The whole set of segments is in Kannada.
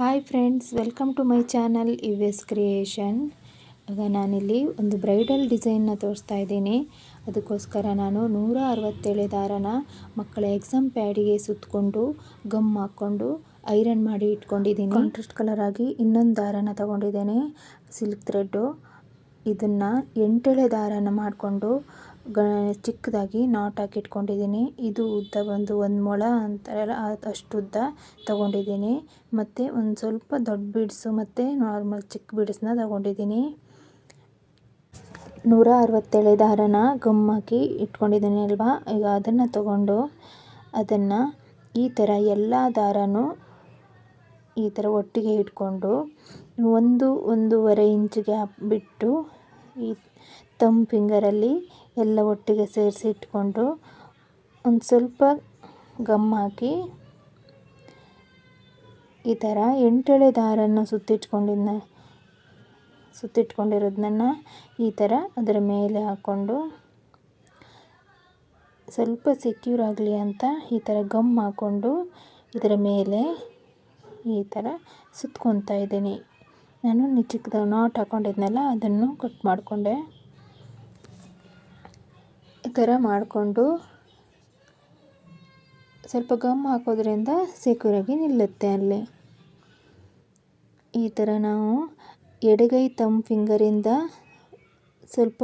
Hi friends, welcome to my channel S creation. ಆಗ ನಾನಿಲ್ಲಿ ಒಂದು ಬ್ರೈಡಲ್ ಡಿಸೈನ್ನ ತೋರಿಸ್ತಾ ಇದ್ದೀನಿ. ಅದಕ್ಕೋಸ್ಕರ ನಾನು 167 ದಾರನ ಮಕ್ಕಳ ಎಕ್ಸಾಮ್ ಪ್ಯಾಡಿಗೆ ಸುತ್ತಕೊಂಡು ಗಮ್ ಹಾಕ್ಕೊಂಡು ಐರನ್ ಮಾಡಿ ಇಟ್ಕೊಂಡಿದ್ದೀನಿ. ಕಾಂಟ್ರಾಸ್ಟ್ ಕಲರ್ ಆಗಿ ಇನ್ನೊಂದು ದಾರನ ತಗೊಂಡಿದ್ದೇನೆ, ಸಿಲ್ಕ್ ಥ್ರೆಡ್ಡು. ಇದನ್ನು 8 ಎಳೆ ದಾರನ ಮಾಡಿಕೊಂಡು ಚಿಕ್ಕದಾಗಿ ನಾಟ್ ಹಾಕಿ ಇಟ್ಕೊಂಡಿದ್ದೀನಿ. ಇದು ಉದ್ದ ಬಂದು 1 ಮೊಳ ಅಂತಾರಲ್ಲ ಅಷ್ಟು ಉದ್ದ ತಗೊಂಡಿದ್ದೀನಿ. ಮತ್ತು ಒಂದು ಸ್ವಲ್ಪ ದೊಡ್ಡ ಬೀಡ್ಸು ಮತ್ತು ನಾರ್ಮಲ್ ಚಿಕ್ಕ ಬೀಡ್ಸ್ನ ತಗೊಂಡಿದ್ದೀನಿ. 167 ದಾರನ ಗಮ್ ಹಾಕಿ ಇಟ್ಕೊಂಡಿದ್ದೀನಿ ಅಲ್ವಾ. ಈಗ ಅದನ್ನು ತಗೊಂಡು ಅದನ್ನು ಈ ಥರ ಎಲ್ಲ ದಾರನೂ ಈ ಥರ ಒಟ್ಟಿಗೆ ಇಟ್ಕೊಂಡು 1-1.5 ಇಂಚ್ ಗ್ಯಾಪ್ ಬಿಟ್ಟು ಈ ತಮ್ ಫಿಂಗರಲ್ಲಿ ಎಲ್ಲ ಒಟ್ಟಿಗೆ ಸೇರಿಸಿ ಇಟ್ಕೊಂಡು ಒಂದು ಸ್ವಲ್ಪ ಗಮ್ ಹಾಕಿ ಈ ಥರ 8 ಎಳೆ ದಾರನ ಸುತ್ತಿಟ್ಕೊಂಡಿರೋದನ್ನ ಈ ಥರ ಅದರ ಮೇಲೆ ಹಾಕ್ಕೊಂಡು ಸ್ವಲ್ಪ ಸೆಕ್ಯೂರ್ ಆಗಲಿ ಅಂತ ಈ ಥರ ಗಮ್ ಹಾಕ್ಕೊಂಡು ಇದರ ಮೇಲೆ ಈ ಥರ ಸುತ್ಕೊತಾ ಇದ್ದೀನಿ. ನಾನು ಚಿಕ್ಕದ ನಾಟ್ ಹಾಕ್ಕೊಂಡಿದ್ನಲ್ಲ ಅದನ್ನು ಕಟ್ ಮಾಡಿಕೊಂಡೆ. ಈ ಥರ ಮಾಡಿಕೊಂಡು ಸ್ವಲ್ಪ ಗಮ್ ಹಾಕೋದ್ರಿಂದ ಸೆಕ್ಯೂರಾಗಿ ನಿಲ್ಲುತ್ತೆ ಅಲ್ಲಿ. ಈ ಥರ ನಾವು ಎಡಗೈ ತಮ್ ಫಿಂಗರಿಂದ ಸ್ವಲ್ಪ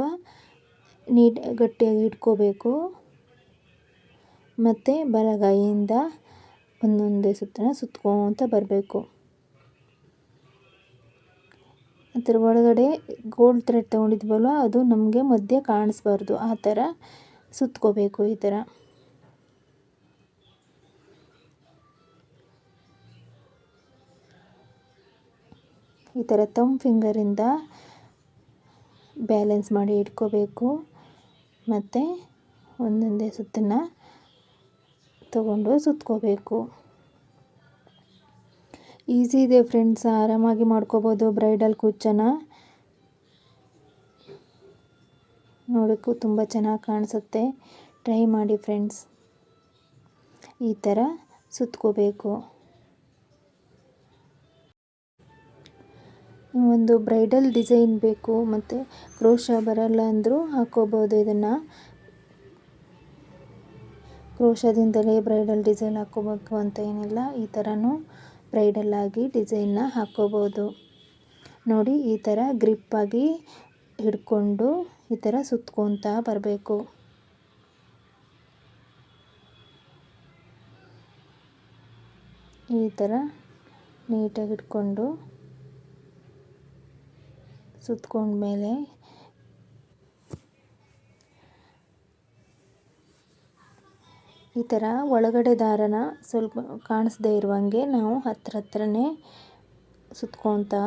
ಗಟ್ಟಿಯಾಗಿ ಇಟ್ಕೋಬೇಕು ಮತ್ತು ಬಲಗೈಯಿಂದ ಒಂದೊಂದೇ ಸುತ್ತನ್ನು ಸುತ್ಕೊತ ಬರಬೇಕು. ಅದರ ಒಳಗಡೆ ಗೋಲ್ಡ್ ಥ್ರೆಡ್ ತೊಗೊಂಡಿದ್ವಲ್ವ, ಅದು ನಮಗೆ ಮಧ್ಯೆ ಕಾಣಿಸ್ಬಾರ್ದು, ಆ ಥರ ಸುತ್ಕೋಬೇಕು. ಈ ಥರ ತಮ್ ಫಿಂಗರಿಂದ ಬ್ಯಾಲೆನ್ಸ್ ಮಾಡಿ ಇಟ್ಕೋಬೇಕು ಮತ್ತು ಒಂದೊಂದೇ ಸುತ್ತನ್ನು ತಗೊಂಡು ಸುತ್ಕೋಬೇಕು. ಈಸಿ ಇದೆ ಫ್ರೆಂಡ್ಸ್, ಆರಾಮಾಗಿ ಮಾಡ್ಕೋಬೋದು. ಬ್ರೈಡಲ್ ಕುಚ್ಚನ್ನು ನೋಡೋಕ್ಕೂ ತುಂಬ ಚೆನ್ನಾಗಿ ಕಾಣಿಸುತ್ತೆ. ಟ್ರೈ ಮಾಡಿ ಫ್ರೆಂಡ್ಸ್. ಈ ಥರ ಸುತ್ಕೋಬೇಕು. ಒಂದು ಬ್ರೈಡಲ್ ಡಿಸೈನ್ ಬೇಕು ಮತ್ತು ಕ್ರೋಶ ಬರಲ್ಲ ಅಂದರೂ ಹಾಕ್ಕೋಬೋದು. ಇದನ್ನು ಕ್ರೋಶದಿಂದಲೇ ಬ್ರೈಡಲ್ ಡಿಸೈನ್ ಹಾಕ್ಕೋಬೇಕು ಅಂತ ಏನಿಲ್ಲ, ಈ ಥರನೂ ಬ್ರೈಡಲ್ ಆಗಿ ಡಿಸೈನ್ನ ಹಾಕ್ಕೋಬೋದು. ನೋಡಿ, ಈ ಥರ ಗ್ರಿಪ್ಪಾಗಿ ಹಿಡ್ಕೊಂಡು ಈ ಥರ ಸುತ್ಕೊತಾ ಬರಬೇಕು. ಈ ಥರ ನೀಟಾಗಿ ಇಟ್ಕೊಂಡು ಸುತ್ಕೊಂಡ್ಮೇಲೆ ಈ ಥರ ಒಳಗಡೆ ದಾರನ ಸ್ವಲ್ಪ ಕಾಣಿಸ್ದೇ ಇರುವಂಗೆ ನಾವು ಹತ್ರನೇ ಸುತ್ಕೊತಾ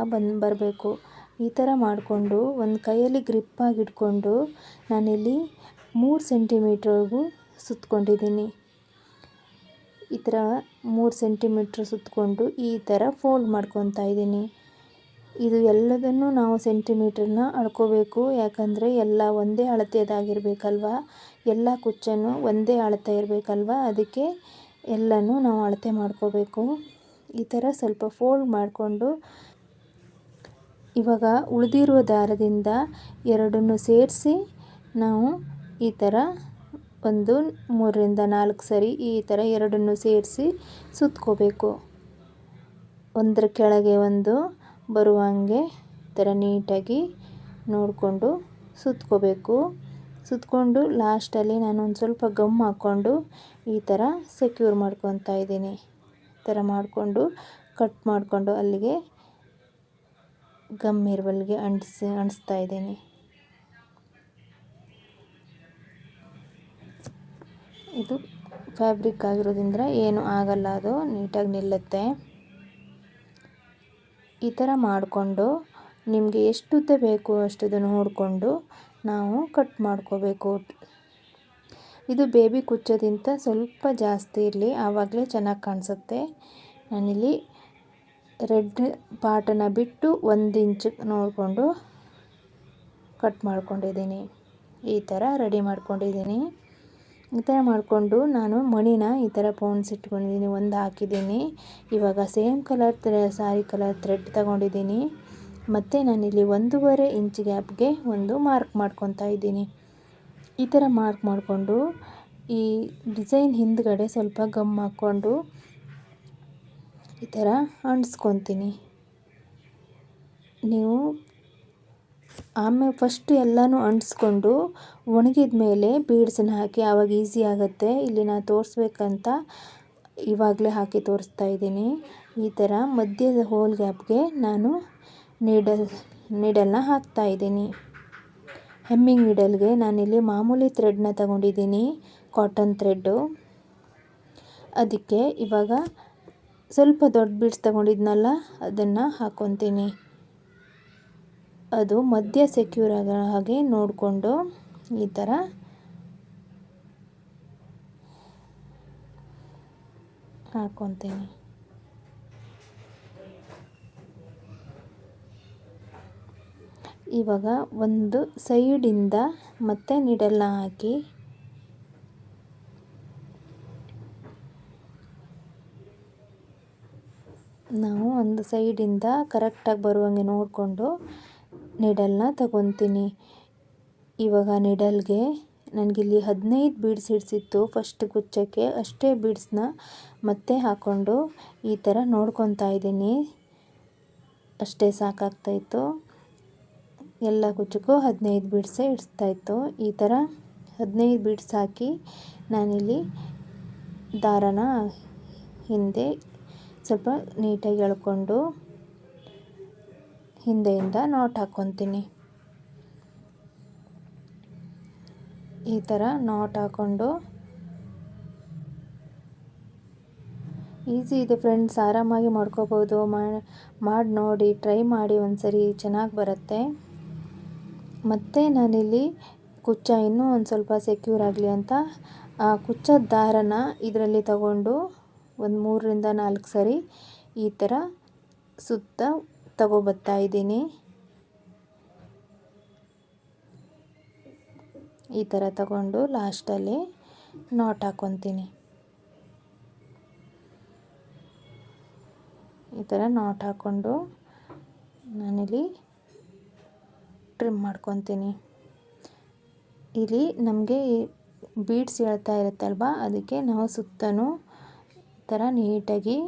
ಬರಬೇಕು. ಈ ಥರ ಮಾಡಿಕೊಂಡು ಒಂದು ಕೈಯಲ್ಲಿ ಗ್ರಿಪ್ಪಾಗಿ ಇಟ್ಕೊಂಡು ನಾನಿಲ್ಲಿ 3 ಸೆಂಟಿಮೀಟ್ರ್ವರೆಗೂ ಸುತ್ಕೊಂಡಿದ್ದೀನಿ. ಈ ಥರ 3 ಸೆಂಟಿಮೀಟ್ರ್ ಸುತ್ಕೊಂಡು ಈ ಥರ ಫೋಲ್ಡ್ ಮಾಡ್ಕೊತಾ ಇದ್ದೀನಿ. ಇದು ಎಲ್ಲದನ್ನು ನಾವು ಸೆಂಟಿಮೀಟ್ರನ್ನ ಅಳ್ಕೋಬೇಕು, ಯಾಕಂದರೆ ಎಲ್ಲ ಒಂದೇ ಅಳತೆಯದಾಗಿರಬೇಕಲ್ವ. ಎಲ್ಲ ಕುಚ್ಚನ್ನು ಒಂದೇ ಅಳತೆ ಇರಬೇಕಲ್ವ, ಅದಕ್ಕೆ ಎಲ್ಲನೂ ನಾವು ಅಳತೆ ಮಾಡ್ಕೋಬೇಕು. ಈ ಥರ ಸ್ವಲ್ಪ ಫೋಲ್ಡ್ ಮಾಡಿಕೊಂಡು ಇವಾಗ ಉಳಿದಿರುವ ದಾರದಿಂದ ಎರಡನ್ನು ಸೇರಿಸಿ ನಾವು ಈ ಥರ ಒಂದು 3-4 ಸರಿ ಈ ಥರ ಎರಡನ್ನು ಸೇರಿಸಿ ಸುತ್ಕೋಬೇಕು. ಒಂದರ ಕೆಳಗೆ ಒಂದು ಬರುವಂಗೆ ಈ ಥರ ನೀಟಾಗಿ ನೋಡಿಕೊಂಡು ಸುತ್ಕೋಬೇಕು. ಸುತ್ಕೊಂಡು ಲಾಸ್ಟಲ್ಲಿ ನಾನು ಒಂದು ಸ್ವಲ್ಪ ಗಮ್ ಹಾಕ್ಕೊಂಡು ಈ ಥರ ಸೆಕ್ಯೂರ್ ಮಾಡ್ಕೊತಾ ಇದ್ದೀನಿ. ಈ ಥರ ಮಾಡಿಕೊಂಡು ಕಟ್ ಮಾಡಿಕೊಂಡು ಅಲ್ಲಿಗೆ ಗಮ್ ಇರುವಲ್ಲಿಗೆ ಅಂಟಿಸ್ತಾ ಇದ್ದೀನಿ. ಇದು ಫ್ಯಾಬ್ರಿಕ್ ಆಗಿರೋದ್ರಿಂದ ಏನು ಆಗಲ್ಲ, ಅದು ನೀಟಾಗಿ ನಿಲ್ಲುತ್ತೆ. ಈ ಥರ ಮಾಡಿಕೊಂಡು ನಿಮಗೆ ಎಷ್ಟು ಉದ್ದ ಬೇಕು ಅಷ್ಟನ್ನು ನೋಡಿಕೊಂಡು ನಾವು ಕಟ್ ಮಾಡ್ಕೋಬೇಕು. ಇದು ಬೇಬಿ ಕುಚ್ಚೋದಿಂತ ಸ್ವಲ್ಪ ಜಾಸ್ತಿ ಇರಲಿ, ಆವಾಗಲೇ ಚೆನ್ನಾಗಿ ಕಾಣಿಸುತ್ತೆ. ನಾನಿಲ್ಲಿ ರೆಡ್ ಪಾರ್ಟನ್ನು ಬಿಟ್ಟು 1 ಇಂಚ್ ನೋಡಿಕೊಂಡು ಕಟ್ ಮಾಡ್ಕೊಂಡಿದ್ದೀನಿ. ಈ ಥರ ರೆಡಿ ಮಾಡ್ಕೊಂಡಿದ್ದೀನಿ. ಈ ಥರ ಮಾಡಿಕೊಂಡು ನಾನು ಮಣಿನ ಈ ಥರ ಪೌಂಡ್ಸ್ ಇಟ್ಕೊಂಡಿದ್ದೀನಿ, ಒಂದು ಹಾಕಿದ್ದೀನಿ. ಇವಾಗ ಸೇಮ್ ಕಲರ್ ಸಾರಿ ಕಲರ್ ಥ್ರೆಡ್ ತಗೊಂಡಿದ್ದೀನಿ. ಮತ್ತು ನಾನಿಲ್ಲಿ 1.5 ಇಂಚ್ ಗ್ಯಾಪ್ಗೆ ಒಂದು ಮಾರ್ಕ್ ಮಾಡ್ಕೊತಾ ಇದ್ದೀನಿ. ಈ ಥರ ಮಾರ್ಕ್ ಮಾಡಿಕೊಂಡು ಈ ಡಿಸೈನ್ ಹಿಂದ್ಗಡೆ ಸ್ವಲ್ಪ ಗಮ್ ಹಾಕ್ಕೊಂಡು ಈ ಥರ ಅಂಟಿಸ್ಕೊತೀನಿ. ನೀವು ಆಮೇಲೆ ಫಸ್ಟ್ ಎಲ್ಲನೂ ಅಂಟಿಸ್ಕೊಂಡು ಒಣಗಿದ ಮೇಲೆ ಬೀಡ್ಸನ್ನ ಹಾಕಿ, ಆವಾಗ ಈಸಿ ಆಗುತ್ತೆ. ಇಲ್ಲಿ ನಾನು ತೋರಿಸ್ಬೇಕಂತ ಇವಾಗಲೇ ಹಾಕಿ ತೋರಿಸ್ತಾ ಇದ್ದೀನಿ. ಈ ಥರ ಮಧ್ಯದ ಹೋಲ್ ಗ್ಯಾಪ್ಗೆ ನಾನು ನೀಡಲ್ನ ಹಾಕ್ತಾ ಇದ್ದೀನಿ. ಹೆಮ್ಮಿಂಗ್ ನೀಡಲ್ಗೆ ನಾನಿಲ್ಲಿ ಮಾಮೂಲಿ ಥ್ರೆಡ್ನ ತಗೊಂಡಿದ್ದೀನಿ, ಕಾಟನ್ ಥ್ರೆಡ್ಡು. ಅದಕ್ಕೆ ಇವಾಗ ಸ್ವಲ್ಪ ದೊಡ್ಡ ಬೀಡ್ಸ್ ತಗೊಂಡಿದ್ನಲ್ಲ ಅದನ್ನು ಹಾಕ್ಕೊತೀನಿ. ಅದು ಮಧ್ಯ ಸೆಕ್ಯೂರ್ ಆಗೋ ಹಾಗೆ ನೋಡಿಕೊಂಡು ಈ ಥರ ಹಾಕ್ಕೊತೀನಿ. ಇವಾಗ ಒಂದು ಸೈಡಿಂದ ಮತ್ತೆ ನೀಡಲ್ನ ಹಾಕಿ ನಾವು ಒಂದು ಸೈಡಿಂದ ಕರೆಕ್ಟಾಗಿ ಬರುವಂಗೆ ನೋಡಿಕೊಂಡು ನೀಡಲ್ನ ತಗೊತೀನಿ. ಇವಾಗ ನೀಡಲ್ಗೆ ನನಗಿಲ್ಲಿ 15 ಬೀಡ್ಸ್ ಹಿಡಿಸಿತ್ತು ಫಸ್ಟ್ ಗುಚ್ಚಕ್ಕೆ. ಅಷ್ಟೇ ಬೀಡ್ಸ್ನ ಮತ್ತೆ ಹಾಕ್ಕೊಂಡು ಈ ಥರ ನೋಡ್ಕೊತಾ ಇದ್ದೀನಿ. ಅಷ್ಟೇ ಸಾಕಾಗ್ತಾಯಿತ್ತು. ಎಲ್ಲ ಗುಚ್ಚಕ್ಕೂ 15 ಬೀಡ್ಸೇ ಹಿಡಿಸ್ತಾಯಿತ್ತು. ಈ ಥರ 15 ಬೀಡ್ಸ್ ಹಾಕಿ ನಾನಿಲ್ಲಿ ದಾರನ ಹಿಂದೆ ಸ್ವಲ್ಪ ನೀಟಾಗಿ ಎಳ್ಕೊಂಡು ಹಿಂದೆಯಿಂದ ನಾಟ್ ಹಾಕ್ಕೊತೀನಿ. ಈ ಥರ ನಾಟ್ ಹಾಕ್ಕೊಂಡು ಈಸಿ ಇದೆ ಫ್ರೆಂಡ್ಸ್, ಆರಾಮಾಗಿ ಮಾಡ್ಕೋಬೋದು. ಮಾಡಿ ನೋಡಿ, ಟ್ರೈ ಮಾಡಿ ಒಂದ್ಸರಿ, ಚೆನ್ನಾಗಿ ಬರುತ್ತೆ. ಮತ್ತು ನಾನಿಲ್ಲಿ ಕುಚ್ಚ ಇನ್ನೂ ಒಂದು ಸ್ವಲ್ಪ ಸೆಕ್ಯೂರ್ ಆಗಲಿ ಅಂತ ಆ ಕುಚ್ಚದ ದಾರನ ಇದರಲ್ಲಿ ತಗೊಂಡು ಒಂದು 3ರಿಂದ 4 ಸರಿ ಈ ಥರ ಸುತ್ತ ತಗೊಬತ್ತಾ ಇದ್ದೀನಿ. ಈ ಥರ ತಗೊಂಡು ಲಾಸ್ಟಲ್ಲಿ ನಾಟ್ ಹಾಕ್ಕೊತೀನಿ. ಈ ಥರ ನಾಟ್ ಹಾಕ್ಕೊಂಡು ನಾನಿಲ್ಲಿ ಟ್ರಿಮ್ ಮಾಡ್ಕೊತೀನಿ. ಇಲ್ಲಿ ನಮಗೆ ಬೀಡ್ಸ್ ಹೇಳ್ತಾ ಇರುತ್ತಲ್ವ, ಅದಕ್ಕೆ ನಾವು ಸುತ್ತಲೂ ಈ ಥರ ನೀಟಾಗಿ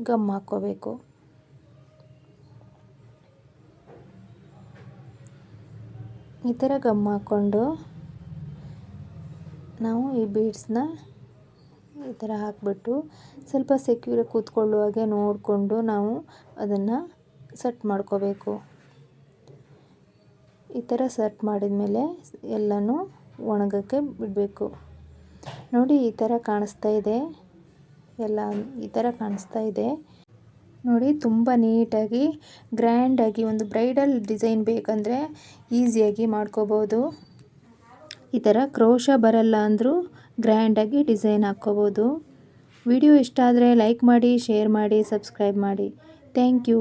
ಗಮ್ ಹಾಕ್ಕೋಬೇಕು. ಈ ಥರ ಗಮ್ ಹಾಕ್ಕೊಂಡು ನಾವು ಈ ಬೀಡ್ಸ್ನ ಈ ಥರ ಹಾಕ್ಬಿಟ್ಟು ಸ್ವಲ್ಪ ಸೆಕ್ಯೂರಾಗಿ ಕೂತ್ಕೊಳ್ಳುವಾಗೆ ನೋಡಿಕೊಂಡು ನಾವು ಅದನ್ನು ಸೆಟ್ ಮಾಡ್ಕೋಬೇಕು. ಈ ಥರ ಸೆಟ್ ಮಾಡಿದ ಮೇಲೆ ಎಲ್ಲನೂ ಒಣಗೋಕ್ಕೆ ಬಿಡಬೇಕು. ನೋಡಿ, ಈ ಥರ ಕಾಣಿಸ್ತಾ ಇದೆ. ಎಲ್ಲ ಈ ಥರ ಕಾಣಿಸ್ತಾ ಇದೆ ನೋಡಿ. ತುಂಬ ನೀಟಾಗಿ ಗ್ರ್ಯಾಂಡಾಗಿ ಒಂದು ಬ್ರೈಡಲ್ ಡಿಸೈನ್ ಬೇಕಂದರೆ ಈಸಿಯಾಗಿ ಮಾಡ್ಕೋಬೋದು. ಈ ಥರ ಕ್ರೋಶ ಬರಲ್ಲ ಅಂದರೂ ಗ್ರ್ಯಾಂಡಾಗಿ ಡಿಸೈನ್ ಹಾಕ್ಕೋಬೋದು. ವಿಡಿಯೋ ಇಷ್ಟ ಆದರೆ ಲೈಕ್ ಮಾಡಿ, ಶೇರ್ ಮಾಡಿ, ಸಬ್ಸ್ಕ್ರೈಬ್ ಮಾಡಿ. Thank you.